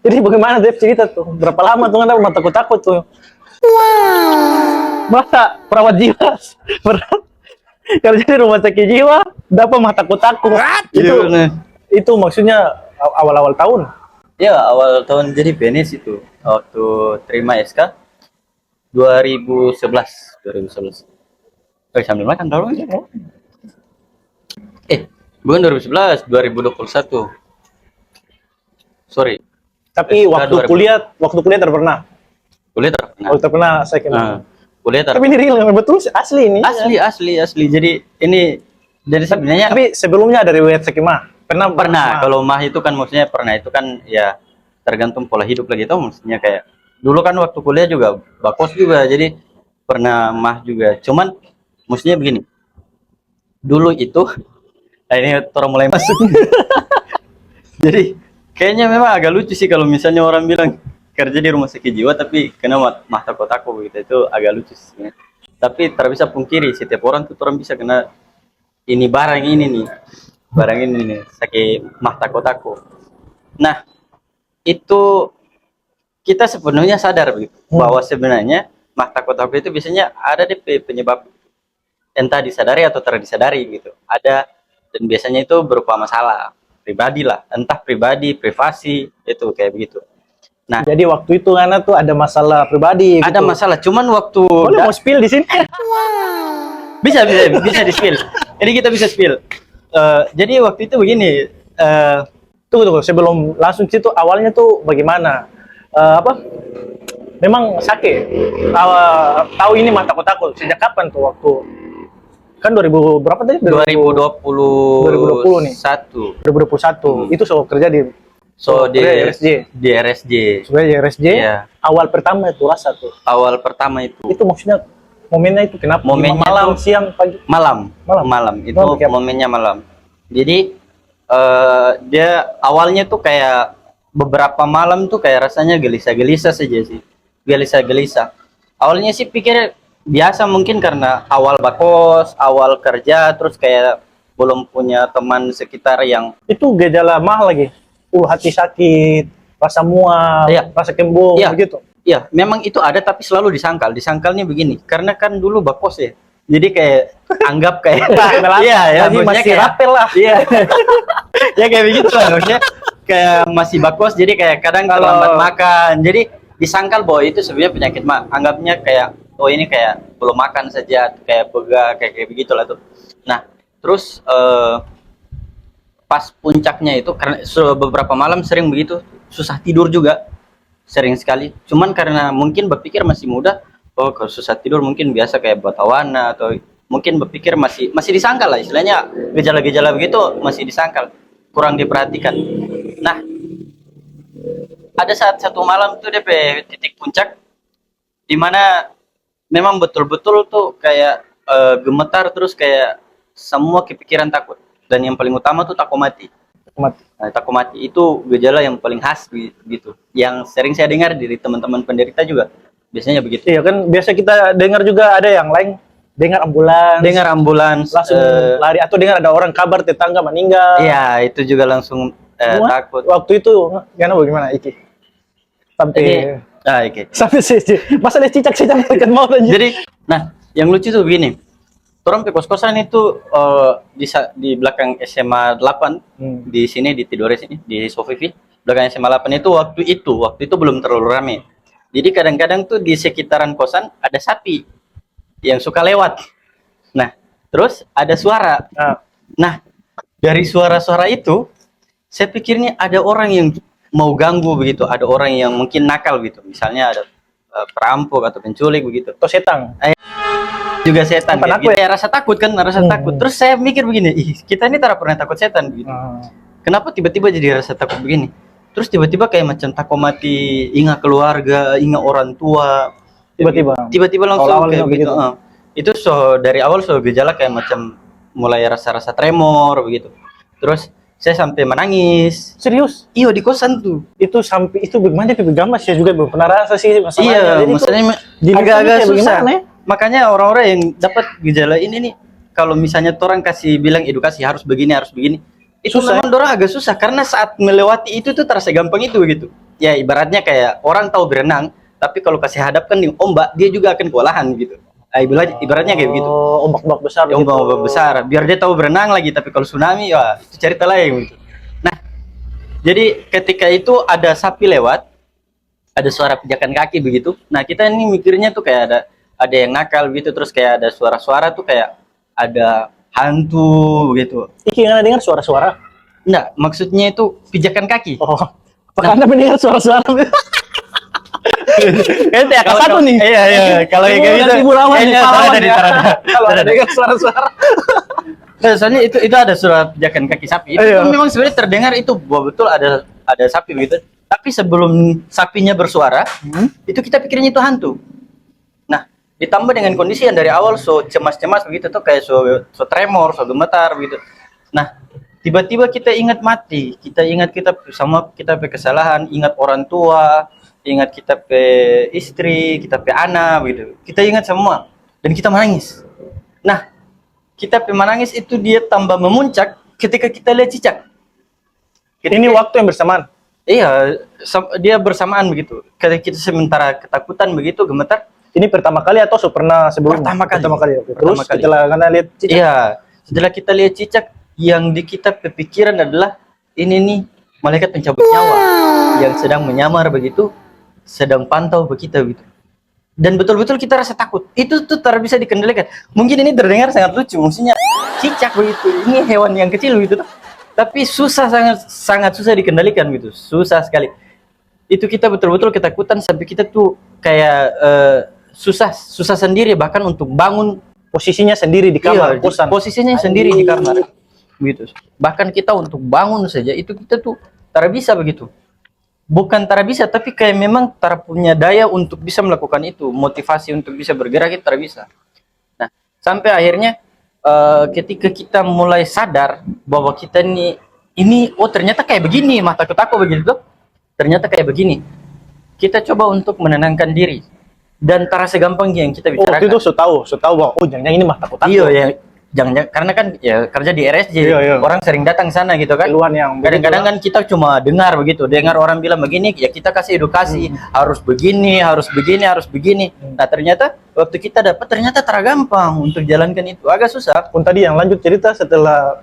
Jadi bagaimana Dev cerita tuh? Berapa lama tuh anda takut-takut tuh? Masa perawat jiwa kerja di rumah sakit jiwa dapat mah takut-takut. Itu maksudnya awal-awal tahun. Ya, awal tahun jadi PNS itu. Waktu terima SK 2011. Sambil makan tahu ya. Bukan 2011, 2021. Sorry. Tapi SK waktu kuliah terpernah. Kuliah terpernah. Oh, terpernah saya kira. Kuliah Tapi ini real betul asli ini. Asli. Jadi ini jadi sebenarnya tapi sebelumnya ada riwayat sakit mah. Pernah. Kalau mah itu kan maksudnya pernah itu kan ya tergantung pola hidup lagi tuh, maksudnya kayak dulu kan waktu kuliah juga bakos juga, jadi pernah mah juga. Cuman maksudnya begini. Dulu itu ini orang mulai masuk. Jadi kayaknya memang agak lucu sih kalau misalnya orang bilang kerja di rumah sakit jiwa tapi kena mah takut-takut begitu, itu agak lucu sih. Tapi tak bisa pungkiri setiap orang tuh orang bisa kena ini barang ini nih sakit mah takut-takut. Nah, itu kita sepenuhnya sadar begitu bahwa sebenarnya mah takut-takut itu biasanya ada deh penyebab entah disadari atau tidak disadari gitu. Ada, dan biasanya itu berupa masalah pribadi lah, entah pribadi, privasi, itu kayak begitu. Nah, jadi waktu itu Ana tuh ada masalah pribadi. Ada gitu. masalah, cuman waktu boleh mau spill di sini? Bisa di spill. Ini kita bisa spill. Jadi waktu itu begini. Tunggu sebelum langsung situ awalnya tuh bagaimana? Memang sakit. Tahu ini mah takut-takut. Sejak kapan tuh waktu? Kan 2000 berapa tadi? 2020 nih. 2021. Itu so kerja di RSJ. Di RSJ. Sebenarnya di RSJ. Iya. Awal pertama itu rasa tuh. Awal pertama itu. Itu maksudnya momennya itu kenapa? Momennya malam, itu, siang, pagi? Malam. Itu momennya malam. Jadi dia awalnya tuh kayak beberapa malam tuh kayak rasanya gelisah-gelisah saja sih. Gelisah-gelisah. Awalnya sih pikir biasa, mungkin karena awal bakos, awal kerja, terus kayak belum punya teman sekitar yang itu gejala mah lagi. Hati sakit, rasa mual, rasa kembung, begitu. Iya, memang itu ada tapi selalu disangkal. Disangkalnya begini, karena kan dulu bakos ya. Jadi kayak anggap kayak masih rapel lah. Iya. Ya kayak begitu lah maksudnya. Kayak masih bakos, jadi kayak kadang terlambat makan. Jadi disangkal bahwa itu sebenarnya penyakit mah. Anggapnya kayak oh ini kayak belum makan saja, kayak begah, kayak begitulah tuh. Nah, terus pas puncaknya itu karena beberapa malam sering begitu, susah tidur juga, sering sekali. Cuman karena mungkin berpikir masih muda, oh kalau susah tidur mungkin biasa kayak batawana, atau mungkin berpikir masih disangkal lah, istilahnya gejala-gejala begitu masih disangkal, kurang diperhatikan. Nah, ada satu malam tuh DP titik puncak dimana memang betul-betul tuh kayak gemetar, terus kayak semua kepikiran takut. Dan yang paling utama tuh takut mati. Nah, takut mati itu gejala yang paling khas gitu. Yang sering saya dengar dari teman-teman penderita juga biasanya begitu. Iya kan, biasa kita dengar juga ada yang lain dengar ambulans langsung lari, atau dengar ada orang kabar tetangga meninggal. Iya, itu juga langsung takut. Waktu itu bagaimana Iki? Sampai sampai sih masa dia cicak dekat mau aja. Jadi, nah, yang lucu tuh begini. Orang ke kos-kosan itu di belakang SMA 8 di sini di Tidore sini di Sofivi, belakang SMA 8 itu waktu itu belum terlalu ramai. Jadi kadang-kadang tuh di sekitaran kosan ada sapi yang suka lewat. Nah, terus ada suara. Nah, dari suara-suara itu saya pikirnya ada orang yang mau ganggu begitu, ada orang yang mungkin nakal gitu. Misalnya ada perampok atau penculik begitu. Atau setan. Juga setan gitu. Ya, rasa takut kan, takut. Terus saya mikir begini, kita ini tidak pernah takut setan gitu. Kenapa tiba-tiba jadi rasa takut begini? Terus tiba-tiba kayak macam takut mati, ingat keluarga, ingat orang tua. Tiba-tiba langsung kayak gitu. Itu dari awal gejala kayak macam mulai rasa-rasa tremor begitu. Terus saya sampai menangis. Serius? Iya, di kosan tuh. Itu sampai itu bagaimana gambar saya juga belum pernah rasa sih masalahnya. Iya, masalahnya agak-agak susah. Makanya orang-orang yang dapat gejala ini nih, kalau misalnya orang kasih bilang edukasi harus begini, itu memang orang agak susah karena saat melewati itu tuh terasa gampang itu begitu. ya ibaratnya kayak orang tahu berenang, tapi kalau kasih hadapkan di ombak, dia juga akan kewalahan gitu. Ibaratnya kayak gitu. Oh, ombak-ombak besar Ya, begitu. ombak besar, biar dia tahu berenang lagi. Tapi kalau tsunami, ya itu cerita lain gitu. Nah, jadi ketika itu ada sapi lewat, ada suara pijakan kaki begitu. Nah, kita ini mikirnya tuh kayak ada yang nakal gitu, terus kayak ada suara-suara tuh kayak ada hantu gitu. Iki yang dengar suara-suara. Enggak, maksudnya itu pijakan kaki. Oh, apakah Anda mendengar suara-suara? Ente ya satu nih. Iya, iya. Kalau yang kayak gitu, Ibu Rawan nih, kayaknya pahlawan ada di ya. Tarada. Kalau ada dengar suara-suara. Nah, soalnya itu ada suara pijakan kaki sapi. Itu Iya. kan memang sebenarnya terdengar itu bahwa betul ada sapi begitu. Tapi sebelum sapinya bersuara, itu kita pikirnya itu hantu. Nah, ditambah dengan kondisi yang dari awal so cemas-cemas begitu tuh kayak so tremor, so gemetar begitu. Nah, tiba-tiba kita ingat mati, kita ingat kita pe kesalahan, ingat orang tua, ingat kita pe istri, kita pe anak begitu. Kita ingat semua dan kita menangis. Nah, kita pe menangis itu dia tambah memuncak ketika kita lihat cicak. Ini waktu yang bersamaan. Iya, dia bersamaan begitu. Ketika kita sementara ketakutan begitu, gemetar. Ini pertama kali atau pernah sebelumnya? Pertama kali. Pertama kali. Oke. Pertama Terus kali. setelah kalian lihat cicak. Iya, setelah kita lihat cicak, yang di kita pikiran adalah ini nih malaikat pencabut nyawa yang sedang menyamar begitu, sedang pantau kita begitu. Dan betul-betul kita rasa takut. Itu tuh tak bisa dikendalikan. Mungkin ini terdengar sangat lucu, maksudnya cicak begitu. Ini hewan yang kecil begitu. Tapi susah, sangat susah dikendalikan gitu. Susah sekali. Itu kita betul-betul ketakutan sampai kita tuh kayak susah sendiri bahkan untuk bangun. Posisinya sendiri di kamar kosan. Posisinya sendiri di kamar gitu. Bahkan kita untuk bangun saja itu kita tuh tak bisa begitu. Bukan tak bisa, tapi kayak memang tak punya daya untuk bisa melakukan itu, motivasi untuk bisa bergerak itu tak bisa. Nah, sampai akhirnya ketika kita mulai sadar bahwa kita ini oh ternyata kayak begini, mah takut aku begitu, ternyata kayak begini. Kita coba untuk menenangkan diri dan tak segampang yang kita Oh, bicarakan. waktu itu so tahu bahwa oh jangan ini mah takut. Iya, ya, jangan karena kan ya kerja di RSJ, Iya. orang sering datang sana gitu kan. Keluhan yang Kadang-kadang kan kita cuma dengar begitu, dengar orang bilang begini, ya kita kasih edukasi, harus begini, harus begini, harus begini. Nah ternyata waktu kita dapat ternyata tergampang untuk jalankan itu, agak susah. pun tadi yang lanjut cerita setelah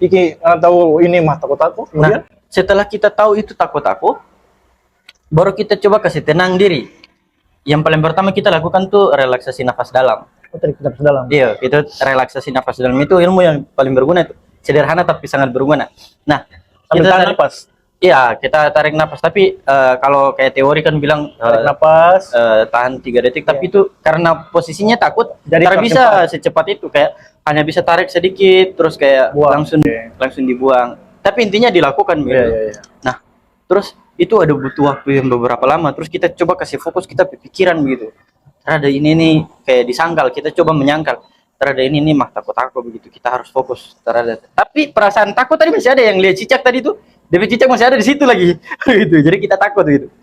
Iki tahu ini mah takut aku. Nah setelah kita tahu itu takut aku, baru kita coba kasih tenang diri. Yang paling pertama kita lakukan tuh relaksasi nafas dalam. Oh, tadi kita dalam. Iya, itu relaksasi nafas dalam itu ilmu yang paling berguna itu. Sederhana tapi sangat berguna. Nah, Sambil kita tahan tarik napas. Iya, kita tarik napas. Tapi kalau kayak teori kan bilang Tarik napas. tahan 3 detik. Tapi itu karena posisinya takut, Jadi tak bisa secepat itu. Kayak hanya bisa tarik sedikit, terus kayak Buang. langsung dibuang. Tapi intinya dilakukan gitu. Iya. Nah, terus itu ada butuh waktu yang beberapa lama. Terus kita coba kasih fokus kita pikiran begitu. Terhadap ini nih kayak disangkal, kita coba menyangkal. Terhadap ini nih mah takut aku begitu. Kita harus fokus terhadap. Tapi perasaan takut tadi masih ada yang lihat cicak tadi tuh. DP cicak masih ada di situ lagi. Gitu. Jadi kita takut gitu.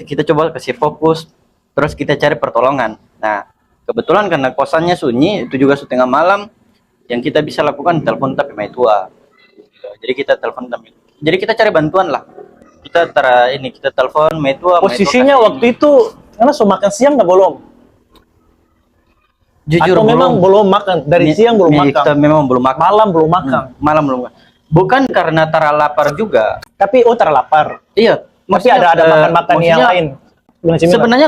Kita coba kasih fokus, terus kita cari pertolongan. Nah, kebetulan karena kosannya sunyi, itu juga setengah malam, yang kita bisa lakukan telepon tapi maitua. Gitu. Jadi kita telepon tapi. Jadi kita cari bantuan lah. Kita telepon maitua. Posisinya waktu itu karena so makan siang nggak belum? Jujur Atau memang belum makan dari siang belum makan? Kita memang belum makan. Malam belum makan. Malam belum makan. Bukan karena tara lapar juga. Tapi terlapar. Iya. Tapi ada makan-makan yang lain. Sebenarnya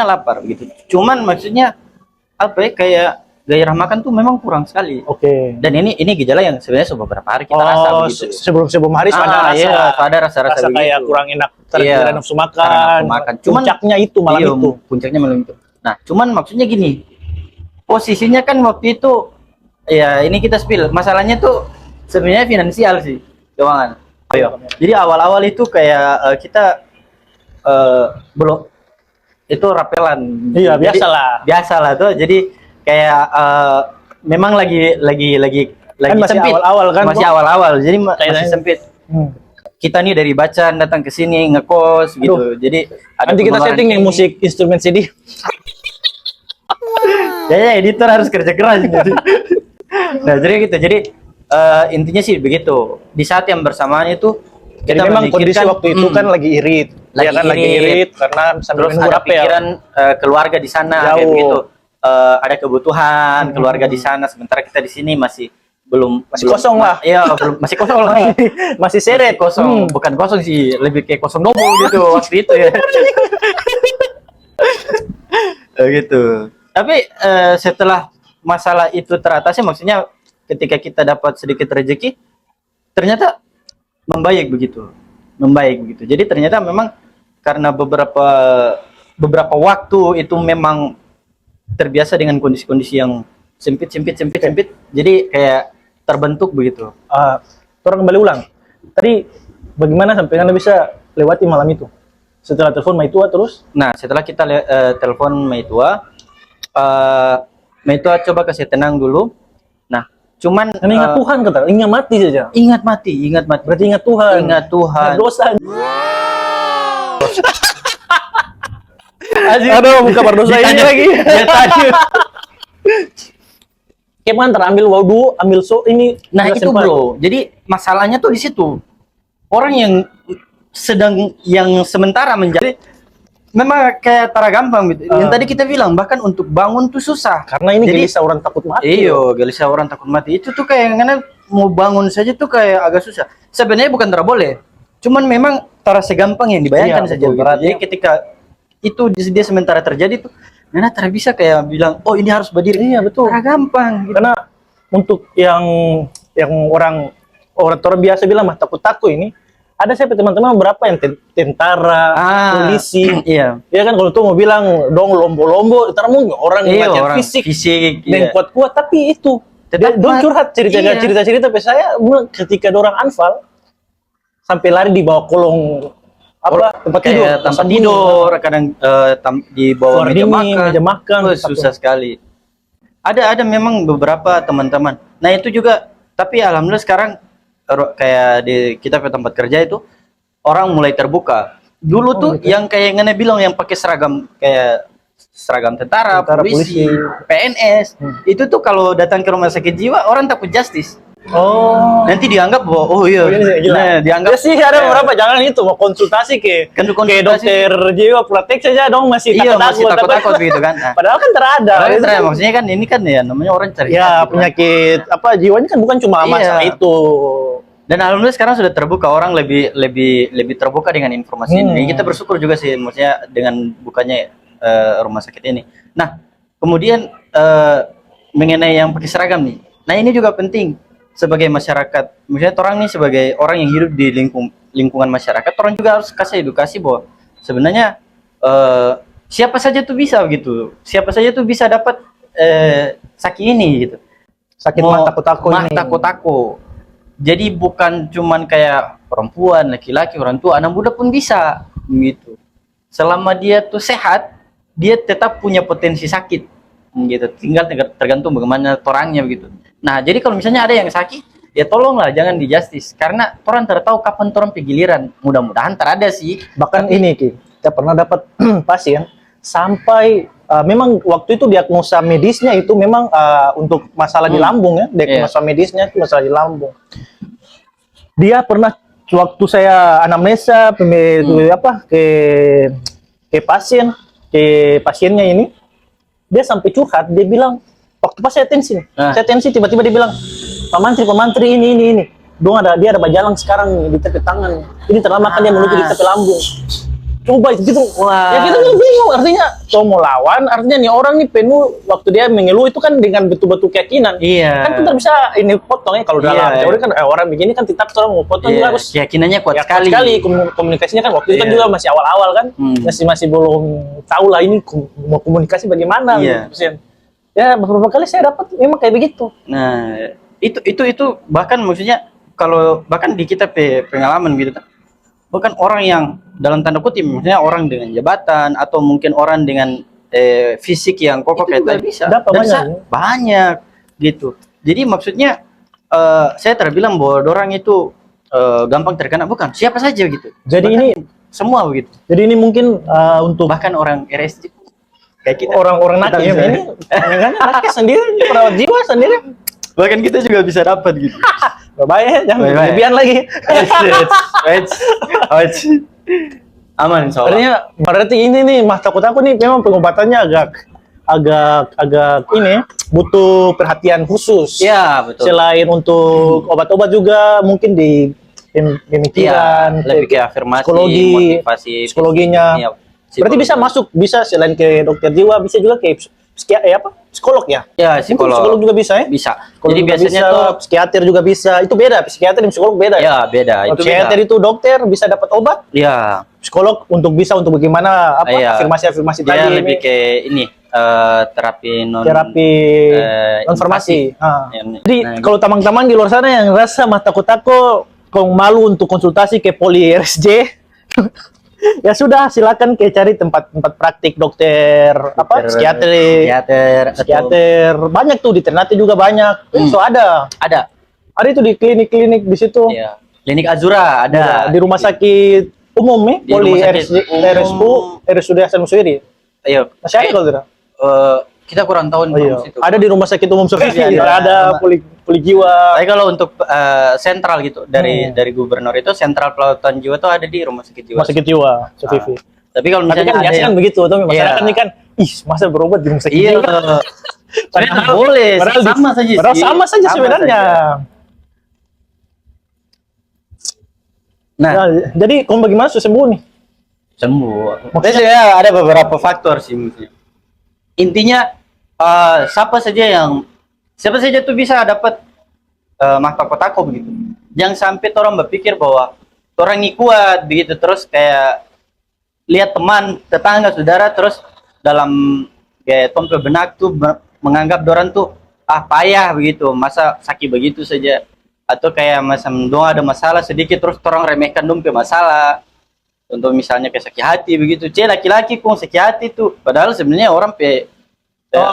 lapar gitu. Cuman maksudnya apa ya kayak gairah makan tuh memang kurang sekali. Oke. Dan ini gejala yang sebenarnya beberapa hari kita rasa begitu. Sebelum hari ada rasa. Iya, ada rasa-rasa begitu. Kayak kurang enak, Iya, tidak nafsu makan. karena nafsu makan. Cuman puncaknya itu malam iya, itu. Puncaknya malam itu. Nah, cuman maksudnya gini. Posisinya kan waktu itu ya ini kita spill. Masalahnya tuh sebenarnya finansial sih, keuangan. Jadi awal-awal itu kayak kita belum itu rapelan. Iya, Jadi, biasalah tuh. Jadi kayak memang lagi Kan masih sempit. awal-awal kan, Masih Bro? awal-awal. Jadi masih Kayaknya. sempit. Hmm. Kita nih dari Bacan datang ke sini ngekos gitu. Jadi ada Nanti kita pengeluaran setting nih ini. musik instrumen CD. Ya, editor harus kerja keras gitu. Nah, jadi gitu. Jadi intinya sih begitu. Di saat yang bersamaan itu Jadi memang kondisi memikirkan, waktu itu kan lagi irit. lagi Ya kan lagi irit. irit karena sambil terus menunggu ada apa ya. pikiran keluarga di sana kayak Jauh. begitu. Ada kebutuhan keluarga di sana, sementara kita di sini masih Masih kosong lah. Iya, belum masih kosong lah. Masih seret. Kosong, bukan kosong sih, lebih kayak kosong double gitu waktu itu ya. Gitu. Tapi setelah masalah itu teratasi, maksudnya ketika kita dapat sedikit rezeki, ternyata membaik begitu, Jadi ternyata memang karena beberapa waktu itu memang terbiasa dengan kondisi-kondisi yang sempit, jadi kayak terbentuk begitu. Orang kembali ulang. Tadi bagaimana sampai Anda bisa lewati malam itu? Setelah telepon Maitua terus? Nah, setelah kita telepon Maitua, Maitua coba kasih tenang dulu. Nah, cuman Karena ingat Tuhan kata, ingat mati saja. ingat mati. Berarti ingat Tuhan. Ingat Tuhan. Dosa. Aduh, Aduh, buka berdosa ini lagi. Dia tadi. Kayak ambil wudhu, ambil ini. Nah, nggak itu sempat. bro. Jadi masalahnya tuh di situ. Orang yang sementara menjadi memang kayak tara gampang gitu. Yang tadi kita bilang bahkan untuk bangun tuh susah. Karena ini Jadi, gelisah orang takut mati. iyo, gelisah orang takut mati. Itu tuh kayak karena mau bangun saja tuh kayak agak susah. Sebenarnya bukan tidak boleh. Cuman memang tara segampang yang dibayangkan Iya, saja. betul. Gitu. Jadi ketika itu dia sementara terjadi tuh, Nana tara bisa kayak bilang, oh ini harus berdiri. Iya, betul. Tara gampang. Gitu. Karena untuk yang orang biasa bilang mah takut-takut ini, ada saya teman-teman beberapa yang tentara, polisi. Iya. Ya kan kalau tuh mau bilang dong lombo-lombo, ntar mungkin orang Iya, macam orang fisik iya. dan kuat-kuat, tapi itu Tetap dia curhat iya. cerita ke saya bilang ketika orang anfal sampai lari di bawah kolong tempat tidur, Kayak tempat tidur, kadang di bawah Suara meja dingin, makan. meja makan, Oh, susah sekali. Ada memang beberapa teman-teman. Nah itu juga, tapi alhamdulillah sekarang kayak di kita ke tempat kerja itu orang mulai terbuka. Dulu tuh gitu. yang kayak Ngana bilang yang pakai seragam kayak seragam tentara, polisi, polisi. PNS, itu tuh kalau datang ke rumah sakit jiwa orang takut justice. Oh. Nanti dianggap bahwa oh iya, Gila. nah, dianggap Ya sih ada beberapa jangan itu mau konsultasi ke Kan ke konsultasi. dokter jiwa praktek saja dong masih Iya, masih takut-takut. takut-takut gitu kan. Nah, Padahal kan terada. Padahal Itu kan, kan- maksudnya kan ini kan ya namanya orang cari Ya penyakit jiwanya kan bukan cuma Iya. masalah itu. Dan alhamdulillah sekarang sudah terbuka, orang lebih terbuka dengan informasi ini. Kita bersyukur juga sih maksudnya dengan bukanya rumah sakit ini. Nah, kemudian mengenai yang pakai seragam nih. Nah, ini juga penting sebagai masyarakat. Maksudnya orang nih sebagai orang yang hidup di lingkungan masyarakat, orang juga harus kasih edukasi bahwa sebenarnya siapa saja tuh bisa gitu. Siapa saja tuh bisa dapat sakit ini gitu. Sakit Mau- mah takut-takut mah ini. takut-takut. Jadi bukan cuman kayak perempuan, laki-laki, orang tua, anak muda pun bisa gitu. Selama dia tuh sehat, dia tetap punya potensi sakit gitu. Tinggal tergantung bagaimana orangnya begitu. Nah, jadi kalau misalnya ada yang sakit, ya tolonglah jangan di justice karena orang tidak tahu kapan orang giliran. Mudah-mudahan terada sih. Bahkan ini Ki, kita pernah dapat pasien sampai memang waktu itu diagnosa medisnya itu memang untuk masalah di lambung ya, diagnosa medisnya itu masalah di lambung. Dia pernah waktu saya anamnesa ke pasiennya ini, dia sampai curhat, dia bilang waktu pas saya tensi tiba-tiba dia bilang Pak Mantri ini dia ada bajalang sekarang di tepi tangan, ini terlama kan dia menuju di tepi lambung. Coba gitu, Wah. ya kita bingung artinya coba mau lawan, artinya nih orang nih penuh waktu dia mengeluh itu kan dengan betul-betul keyakinan. Iya. Kan kita bisa ini potong ya kalau dalam Iya. teori kan orang begini kan tetap orang mau potong juga harus keyakinannya kuat ya, kuat sekali. komunikasinya kan waktu itu kan Iya. juga masih awal-awal kan, masih belum tahu lah ini mau komunikasi bagaimana. Iya. Gitu. Ya beberapa kali saya dapat memang kayak begitu. Nah, itu bahkan maksudnya kalau bahkan di kita pengalaman gitu kan. Bukan orang yang dalam tanda kutip maksudnya orang dengan jabatan atau mungkin orang dengan fisik yang kokoh Itu kayak juga tadi bisa. dapat Dan banyak. banyak gitu. Jadi maksudnya saya terbilang bahwa orang itu gampang terkena, bukan siapa saja gitu. Jadi Bahkan ini semua begitu. jadi ini mungkin untuk Bahkan orang RSJ kayak kita. orang-orang nakes Kita bisa. ini kan nakes sendiri, perawat jiwa sendiri Bahkan kita juga bisa dapat gitu. Bye-bye, jangan Bye-bye. berlebihan lagi. Wait. Aman insya Allah. Artinya berarti ini nih Mas, takut aku nih memang pengobatannya agak ini butuh perhatian khusus. Iya, betul. Selain untuk obat-obat juga mungkin di Iya, pemikiran, lebih ke afirmasi, psikologi, motivasi, psikologinya. iya, Berarti bisa masuk, bisa selain ke dokter jiwa, bisa juga ke psikolog ya? Ya, Mungkin psikolog. psikolog juga bisa ya? Bisa. Psikolog Jadi juga biasanya bisa, tuh psikiater juga bisa. Itu beda, psikiater dan psikolog beda. ya beda. Kalau Itu psikiater beda. itu dokter bisa dapat obat, Ya, psikolog untuk bagaimana Iya. afirmasi-afirmasi dia tadi lebih ini, ke ini terapi terapi informasi. Jadi Nah, kalau tamang-tamang di luar sana yang rasa mah takut-takut kong malu untuk konsultasi ke Poli RSJ, ya sudah silakan ke cari tempat-tempat praktik dokter apa psikiater, psikiater banyak tuh di Ternate juga banyak. So ada itu di klinik-klinik di situ. Ya. Klinik Azura ada Di rumah sakit umum nih, Di Poli rumah sakit RSU, RSUD Hasan Muswiri. Ayo. Masih ada kalau tidak? Kita kurang tahu Iya. situ. Ada di rumah sakit umum Sofia, Ada. ada poli jiwa. Tapi kalau untuk sentral gitu dari gubernur itu sentral pelautan jiwa tuh ada di rumah sakit jiwa. Rumah sakit jiwa, Sofia. Tapi kalau Tapi misalnya kan ada biasanya kan yang begitu, tapi masyarakat Iya. ini kan, ih masa berobat di rumah sakit iya, jiwa? sebenarnya nggak boleh, Padahal sama saja Padahal sih. sama saja Sama sebenarnya. saja. Nah, Nah, jadi kamu bagaimana susah sembuh nih? sembuh. Maksudnya ada beberapa faktor sih mungkin. Intinya siapa saja tuh bisa dapat mahkota begitu. Jangan sampai orang berpikir bahwa orang ini kuat begitu terus kayak lihat teman, tetangga, saudara terus dalam kayak tompel benak tuh menganggap orang tuh payah begitu, masa sakit begitu saja atau kayak macam dong ada masalah sedikit terus orang remehkan dong ke masalah. Untuk misalnya kayak sakit hati begitu, laki-laki pun sakit hati tuh, padahal sebenarnya orang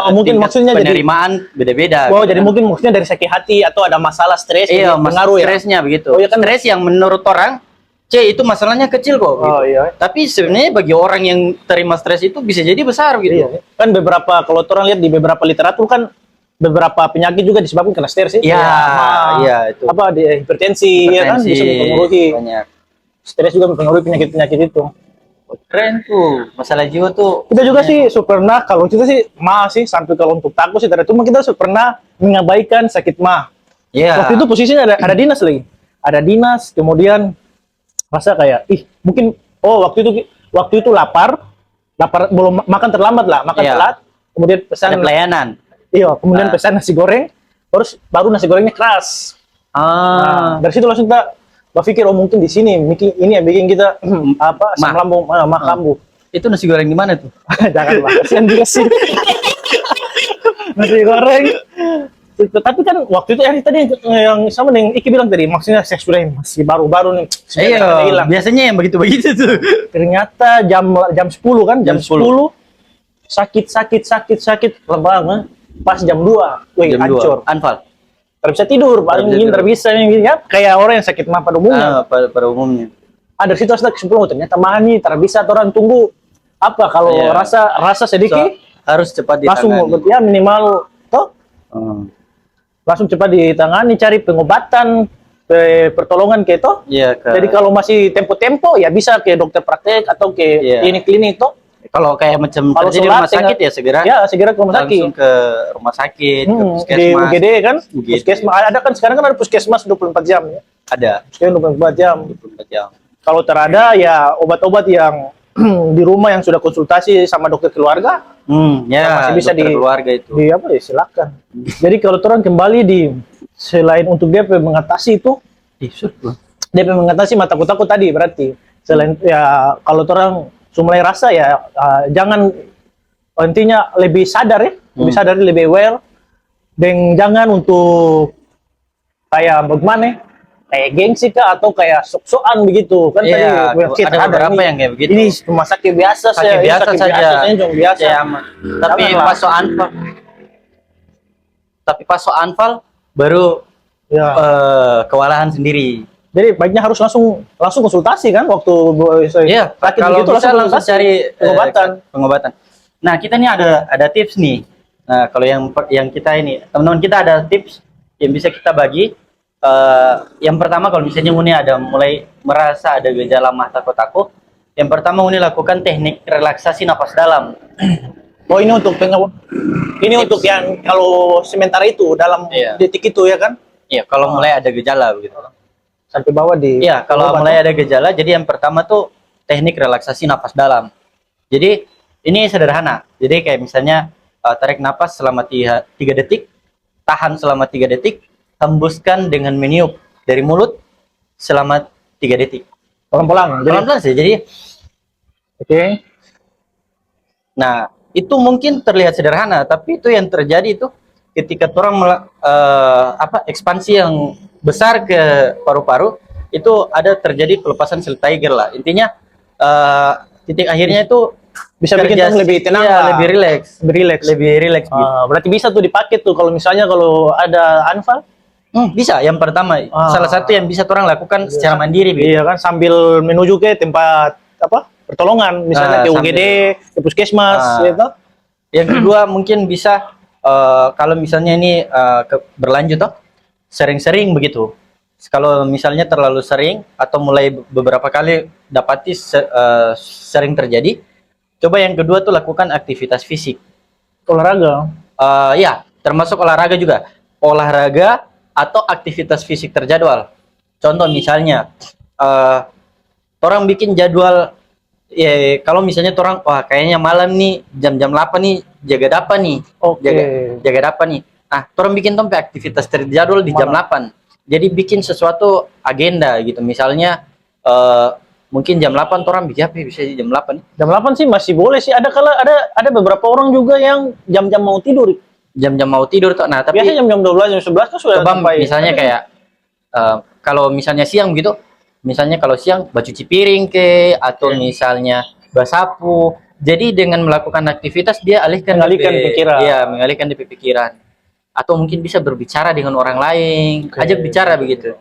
Mungkin tingkat maksudnya jadi penerimaan beda-beda. oh, gitu jadi kan. mungkin maksudnya dari sakit hati atau ada masalah stres Iya, yang pengaruh ya. stresnya begitu. Oh, iya kan? Stres yang menurut orang, itu masalahnya kecil kok. Gitu. Oh iya. Tapi sebenarnya bagi orang yang terima stres itu bisa jadi besar gitu. Iya. Kan beberapa kalau orang lihat di beberapa literatur kan beberapa penyakit juga disebabkan karena stres Iya, iya itu. Apa di hipertensi, ya kan bisa mempengaruhi. Banyak. Stres juga mempengaruhi penyakit-penyakit itu. Keren tuh, masalah jiwa tuh. Kita juga sih pernah, kalau kita sih masih sampai kalau untuk takut sih cuma kita pernah mengabaikan sakit mah. Iya. Waktu itu posisinya ada dinas lagi. Ada dinas, kemudian rasa kayak mungkin waktu itu lapar belum makan terlambat lah, makan Iya. telat, kemudian pesan Ada pelayanan. iya, kemudian pesan nasi goreng, terus baru nasi gorengnya keras. Nah, dari situ langsung kita berpikir mungkin di sini ini yang bikin kita asam lambung mah kambuh. Itu nasi goreng di mana tuh? Jangan lah, kasihan juga sih. Nasi goreng. Tapi kan waktu itu tadi yang sama dengan Iki bilang tadi, maksudnya saya sudah masih baru-baru nih. Iya, hilang. biasanya yang begitu-begitu tuh. Ternyata jam 10 kan, jam 10 sakit lebam pas jam 2. Wih, Jam 2. hancur. Anfal. Tak bisa tidur, paling ingin tidur. terbisa ya kayak orang yang sakit mah pada umumnya. Pada umumnya. Dari situ sudah kesimpulan ternyata mah nih terbisa orang tunggu apa kalau Iya. rasa sedikit Harus cepat langsung ditangani. ya minimal toh langsung cepat ditangani, cari pengobatan, pertolongan ke toh. Iya, Jadi kalau masih tempo-tempo ya bisa ke dokter praktek atau ke Iya. klinik-klinik toh. kalau kayak macam Kalau terjadi sholat rumah sakit ya segera segera ke rumah sakit. langsung ke rumah sakit, ke Di puskesmas. UGD kan, UGD. puskesmas ada kan sekarang kan ada puskesmas 24 jam ya. Ada Puskesmas 24 jam. 24 jam. Kalau terada ya obat-obat yang di rumah yang sudah konsultasi sama dokter keluarga Ya, masih bisa dokter keluarga itu. di apa ya silakan. Jadi kalau orang kembali selain untuk dia mengatasi itu, dia mengatasi mata takut tadi berarti selain ya kalau orang mulai rasa ya jangan intinya lebih sadar ya, lebih sadar, lebih aware, dan jangan untuk kayak bagaimana kayak gengsi kah atau kayak sok-sokan begitu kan Iya, tadi ada beberapa yang kayak begitu. ini rumah sakit biasa Sakit saya biasa sakit saja. biasa, saya cuma biasa. Ya, aman. Tapi Janganlah. pas anfal baru Ya. kewalahan sendiri. Jadi baiknya harus langsung konsultasi kan waktu Iya, sakit kalau begitu bisa langsung konsultasi, cari pengobatan. Nah, kita nih ada tips nih. Nah, kalau yang kita ini, teman-teman kita ada tips yang bisa kita bagi. Yang pertama kalau misalnya Uni ada mulai merasa ada gejala mah takut-takut, yang pertama Uni lakukan teknik relaksasi napas dalam. Oh, ini untuk ini untuk yang kalau sementara itu dalam Iya. detik itu ya kan? Iya, kalau mulai ada gejala begitu. Sampai bawah di. Iya, kalau mulai ada gejala, jadi yang pertama tuh teknik relaksasi napas dalam. Jadi ini sederhana. Jadi kayak misalnya tarik napas selama 3 detik, tahan selama 3 detik, hembuskan dengan meniup dari mulut selama 3 detik. Pelan-pelan. Pelan-pelan sih. Jadi, Oke. nah itu mungkin terlihat sederhana, tapi itu yang terjadi itu ketika orang ekspansi yang besar ke paru-paru, itu ada terjadi pelepasan sel Tiger lah. Intinya titik akhirnya itu Bisa bikin kerja- tuh lebih tenang iya, lah. lebih rileks, Lebih rileks. gitu. Berarti bisa tuh dipakai tuh kalau misalnya kalau ada anfal. Bisa, yang pertama salah satu yang bisa orang lakukan secara mandiri gitu. Iya kan, sambil menuju ke tempat apa pertolongan, misalnya ke UGD, ke puskesmas, gitu. Yang kedua mungkin bisa kalau misalnya ini berlanjut toh, sering-sering begitu. Kalau misalnya terlalu sering atau mulai beberapa kali dapati sering terjadi, coba yang kedua tuh lakukan aktivitas fisik. Olahraga. Ya, termasuk olahraga juga. Olahraga atau aktivitas fisik terjadwal. Contoh misalnya, orang bikin jadwal, ya kalau misalnya orang, wah kayaknya malam nih jam-jam 8 nih jaga dapa nih, Oke. jaga dapa nih. Nah, orang bikin tompe aktivitas terjadwal di jam 8. Jadi bikin sesuatu agenda gitu. Misalnya mungkin jam 8 orang bikin apa ya, bisa jam 8. Jam 8 sih masih boleh sih. Ada beberapa orang juga yang jam-jam mau tidur. Jam-jam mau tidur tuh. Nah, tapi Biasanya jam-jam 12, jam 11 tuh sudah coba sampai. misalnya kayak kalau misalnya siang gitu, misalnya kalau siang cuci piring ke atau misalnya basapu. Jadi dengan melakukan aktivitas dia Mengalihkan pikiran. Iya, mengalihkan DP pikiran. Atau mungkin bisa berbicara dengan orang lain, ajak bicara begitu.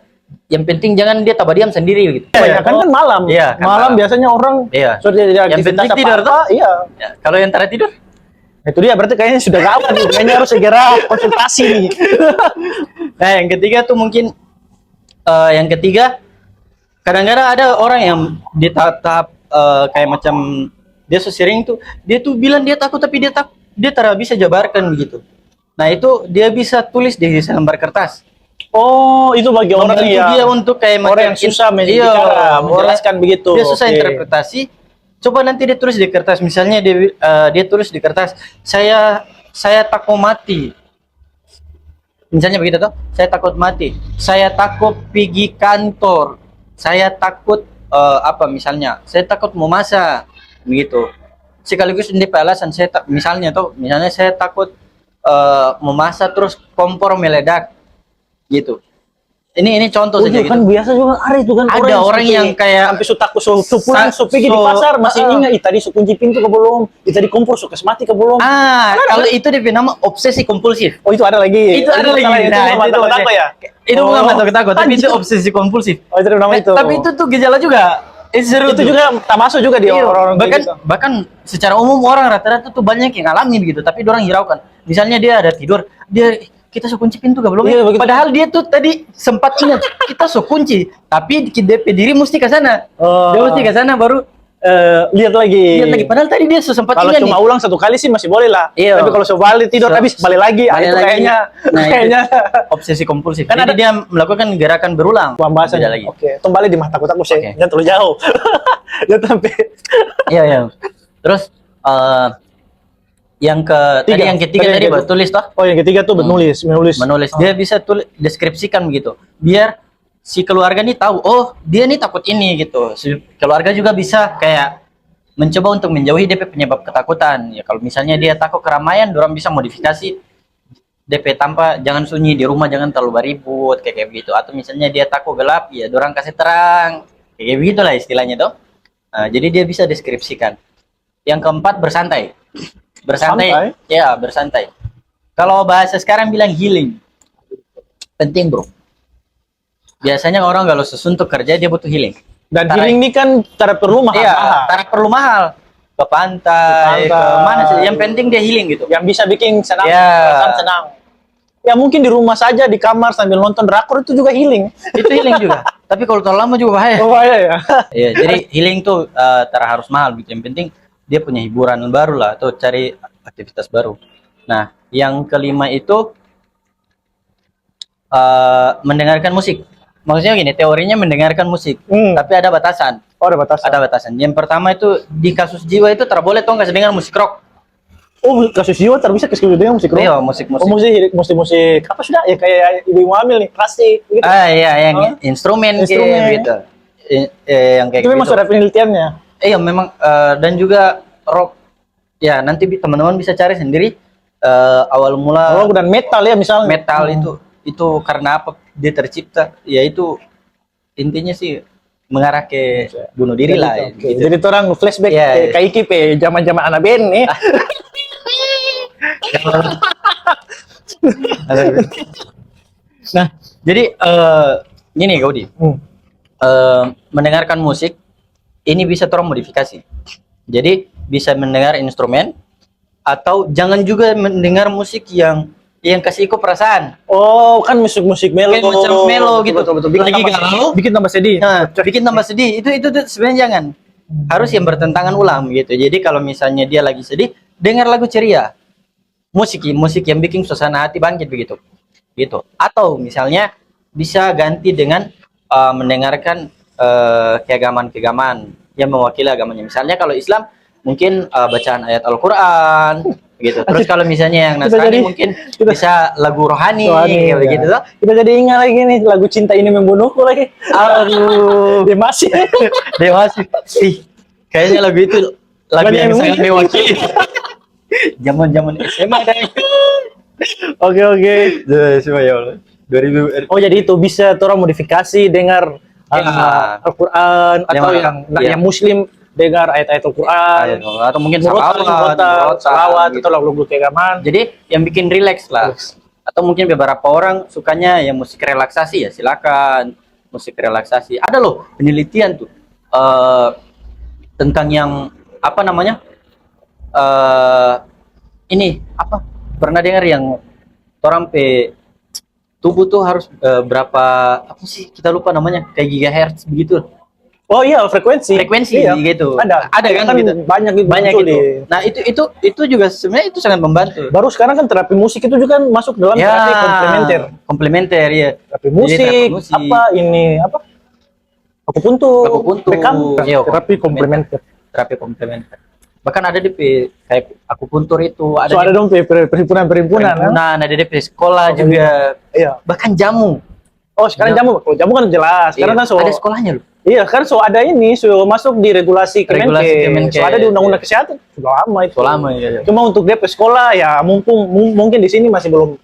Yang penting jangan dia tabah diam sendiri begitu. Kebanyakan kan malam. Iya, kan malam malam. biasanya orang Iya. sudah ada Yang aktivitas penting tidur apa-apa, iya. Ya, kalau yang tara tidur, Itu dia berarti kayaknya sudah gawat nih. Kayaknya harus segera konsultasi nih. nah yang ketiga tuh mungkin kadang-kadang ada orang yang di tahap kayak macam dia sering tuh dia tuh bilang dia takut tapi dia tak bisa jabarkan begitu. Nah itu dia bisa tulis di selembar kertas. Oh, itu bagi orang Membantu yang dia untuk kayak orang yang susah menjelaskan begitu. Dia susah Oke. interpretasi. Coba nanti dia tulis di kertas. Misalnya dia tulis di kertas, saya takut mati. Misalnya begitu toh, saya takut mati. Saya takut pergi kantor. Saya takut apa misalnya? Saya takut mau masak begitu. Sekaligus ini alasan misalnya saya takut memasak terus kompor meledak gitu. Ini contoh saja gitu. Kan biasa juga ada itu kan Ada orang yang kayak sampai takut pulang pergi di pasar masih ingat tadi kunci pintu ke belum, tadi kompor mati ke belum. Kalau itu dia nama obsesi kompulsif. Oh, itu ada lagi. Itu ada lagi. Itu apa ya? Itu bukan Oh. takut-takut, tapi itu obsesi kompulsif. Oh, itu nama itu. Tapi itu tuh gejala juga. Seru itu tuh. juga tak masuk juga di Iya, orang-orang kayak gitu. bahkan secara umum orang rata-rata tuh banyak yang alami begitu, tapi orang hiraukan. Misalnya dia ada tidur, kita kunci pintu gak belum? Iya, begitu. Padahal dia tuh tadi sempat ingat kita kunci, tapi DP diri mesti ke sana. Dia mesti ke sana baru lihat lagi. Padahal tadi dia sempat Kalau ingat cuma nih. ulang satu kali sih masih boleh lah. Iya. Tapi kalau sekali tidur habis balik lagi, Balik itu lagi. kayaknya Nah, itu. kayaknya Obsesi kompulsif. Kan Jadi ada- dia melakukan gerakan berulang. pembahasan Beda lagi. Oke, kembali di mata takut sih. Oke. Jangan terlalu jauh. Jangan sampai Iya, iya. Terus yang ketiga tadi baru tulis toh. Oh, yang ketiga tuh menulis. Menulis. Dia bisa deskripsikan begitu. Biar si keluarga nih tahu, oh, dia nih takut ini gitu. Si keluarga juga bisa kayak mencoba untuk menjauhi DP penyebab ketakutan. Ya kalau misalnya dia takut keramaian, dorang bisa modifikasi DP tanpa jangan sunyi di rumah, jangan terlalu beribut kayak begitu. Atau misalnya dia takut gelap, ya dorang kasih terang. Kayak begitulah istilahnya toh. Nah, jadi dia bisa deskripsikan. Yang keempat bersantai. Santai? Ya, bersantai. Kalau bahasa sekarang bilang healing. Penting, Bro. Biasanya orang kalau sesuntuk kerja dia butuh healing. Dan healing ini kan tidak perlu mahal. Iya, tak perlu mahal. Ke pantai, ke mana sih. Yang penting dia healing gitu. Yang bisa bikin senang, Ya. perasaan senang. ya mungkin di rumah saja di kamar sambil nonton drakor itu juga healing. Itu healing juga. Tapi kalau terlalu lama juga bahaya. Oh iya ya. Iya, jadi healing tuh harus mahal gitu. Yang penting dia punya hiburan baru lah atau cari aktivitas baru. Nah, yang kelima itu mendengarkan musik. Maksudnya gini, teorinya mendengarkan musik, tapi ada batasan. Oh, ada batasan. Ada batasan. Yang pertama itu di kasus jiwa itu boleh toh nggak dengar musik rock. Oh, kasus jiwa terbisa ke dengan musik rock. Iya, musik-musik. Oh, musik apa sudah ya kayak ibu hamil nih, klasik gitu. Iya, yang instrumen kayak gitu. Yang kayak itu memang gitu. sudah penelitiannya. Iya, memang dan juga rock. Ya, nanti teman-teman bisa cari sendiri awal mula Rock dan metal ya misalnya. metal itu karena apa dia tercipta, yaitu intinya sih mengarah ke bunuh diri lah ya, Oke. gitu. Jadi orang flashback Iya, ke Iki pe zaman-zaman anak band nih. Nah, jadi gini Gaudi, mendengarkan musik ini bisa terus modifikasi. Jadi bisa mendengar instrumen atau jangan juga mendengar musik yang kasih ikut perasaan. Oh, kan musik-musik melo. Kayak macam melo gitu. Betul. Lagi galau, bikin tambah sedih. nah, bikin tambah sedih. Itu tuh sebenarnya jangan. Harus yang bertentangan ulang gitu. Jadi kalau misalnya dia lagi sedih, dengar lagu ceria. Musik yang bikin suasana hati bangkit begitu. Gitu. Atau misalnya bisa ganti dengan mendengarkan keagamaan-keagamaan yang mewakili agamanya. Misalnya kalau Islam mungkin bacaan ayat Al-Qur'an gitu. Terus kalau misalnya yang Nasrani mungkin bisa lagu rohani kayak begitu tuh. Kita jadi ingat lagi nih lagu Cinta Ini Membunuhku lagi. Aduh, Dia masih. dewasa. Ih, kayaknya lagu itu lagu Banyak yang yang sangat mewakili. Zaman-zaman SMA ada. Oke. SMA ya Allah. 2000. Oh, jadi itu bisa orang modifikasi dengar Al-Qur'an atau yang muslim dengar ayat-ayat Al-Qur'an Atau mungkin salawat gitu. atau lagu-lagu keagamaan. Jadi yang bikin relax lah. Atau mungkin beberapa orang sukanya yang musik relaksasi ya silakan musik relaksasi. Ada loh penelitian tuh tentang yang apa namanya ini apa pernah dengar yang orang tubuh tuh harus berapa apa sih kita lupa namanya kayak gigahertz begitu. Oh iya, frekuensi Iya. Gitu. Ada kan gitu. Banyak gitu. Nah, itu juga sebenarnya itu sangat membantu. Baru sekarang kan terapi musik itu juga kan masuk dalam terapi komplementer. Komplementer ya. Terapi musik, apa ini apa? Akupuntur, bekam, terapi komplementer. Terapi komplementer. Bahkan ada di kayak akupuntur itu ada. So ada dong perhimpunan. Nah, ada di sekolah juga. Iya. Bahkan jamu. Oh, sekarang jamu. Oh, jamu kan jelas. Sekarang kan ada sekolahnya loh. Iya, kan ada ini masuk di regulasi Kemenkes. So ada di undang-undang kesehatan. Sudah lama itu. Ya. Cuma untuk dia ke sekolah ya mungkin di sini masih belum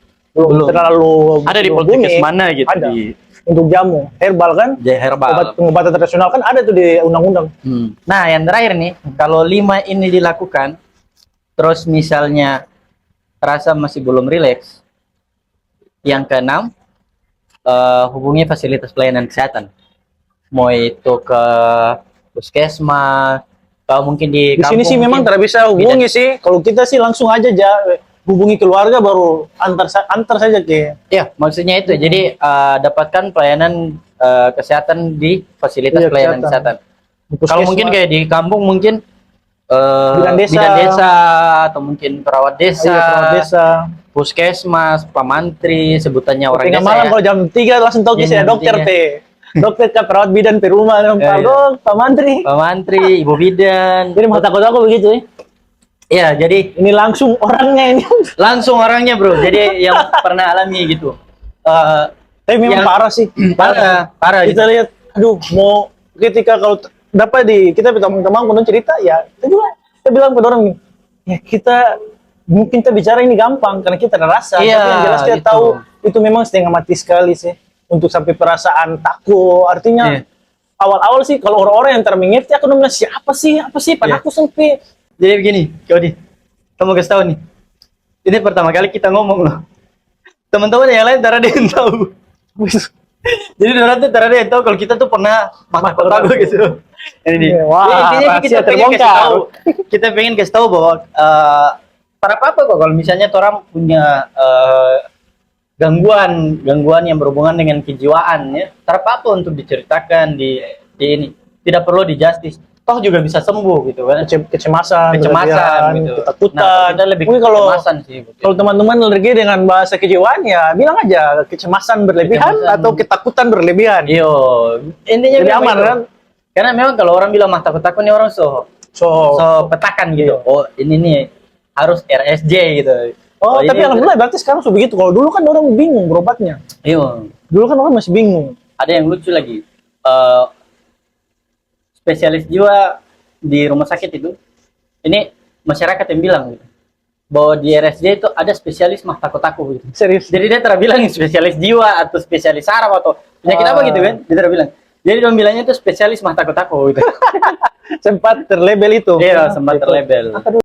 terlalu ada di Poltekkes mana gitu ada. Untuk jamu herbal kan? Herbal. Pengobatan tradisional kan ada tuh di undang-undang. Nah, yang terakhir nih, kalau 5 ini dilakukan terus misalnya rasa masih belum rileks. Yang keenam, hubungi fasilitas pelayanan kesehatan. Mau itu ke puskesmas, kalau mungkin di sini sih memang tidak bisa hubungi sih. Kalau kita sih langsung aja hubungi keluarga baru antar saja ke. Ya, maksudnya itu. Jadi dapatkan pelayanan kesehatan di fasilitas pelayanan kesehatan. Kalau mungkin kayak di kampung mungkin bidan desa atau mungkin perawat desa, puskesmas, pamantri, sebutannya orang desa. Malam kalau jam 3 langsung tahu kisah dokter dokter ke perawat bidan di rumah, pamantri, ibu bidan. Jadi mau takut aku begitu ya. Iya, jadi ini langsung orangnya ini. Langsung orangnya, Bro. Jadi yang pernah alami gitu. Tapi memang parah sih. Parah. Kita lihat, aduh, mau ketika kalau dapat kita teman-teman pun cerita ya, kita bilang pada orang nih, ya mungkin kita bicara ini gampang karena kita rasa, tapi yang jelas kita tahu itu memang setengah mati sekali sih. Untuk sampai perasaan takut, artinya awal-awal sih kalau orang-orang yang termengerti aku bilang siapa sih aku sampai. Jadi begini, Gaudi, kamu kasih tahu nih, ini pertama kali kita ngomong loh, teman-teman yang lain tidak ada yang tahu. Jadi orang tuh tidak ada yang tahu kalau kita tuh pernah mata kota gitu. Ini wah, kita pengen kasih tahu, kita pengen kasih tahu bahwa para apa kok kalau misalnya orang punya gangguan yang berhubungan dengan kejiwaan ya. Tak apa-apa untuk diceritakan di ini. Tidak perlu di justice. Toh juga bisa sembuh gitu kan. Kecemasan, Kecemasan berlebihan, gitu. ketakutan. Nah, kita lebih Mungkin kalau kecemasan sih. Betul. kalau teman-teman alergi dengan bahasa kejiwaan ya bilang aja kecemasan berlebihan Kecemasan. atau ketakutan berlebihan. Iyo, intinya Jadi memang aman itu. kan? Karena memang kalau orang bilang mah takut-takut nih orang so petakan gitu. Oh, ini nih harus RSJ gitu. Oh, tapi ini- alhamdulillah berarti sekarang sudah begitu. Kalau dulu kan orang bingung berobatnya. Iya. Dulu kan orang masih bingung. Ada yang lucu lagi. Spesialis jiwa di rumah sakit itu, ini masyarakat yang bilang gitu, bahwa di RSJ itu ada spesialis mah takut-takut gitu. Serius. Jadi dia terbilang spesialis jiwa atau spesialis saraf atau penyakit apa gitu kan? Dia terbilang. Jadi dia bilangnya itu spesialis mah takut-takut gitu. Sempat terlabel itu. Iya, sempat terlabel.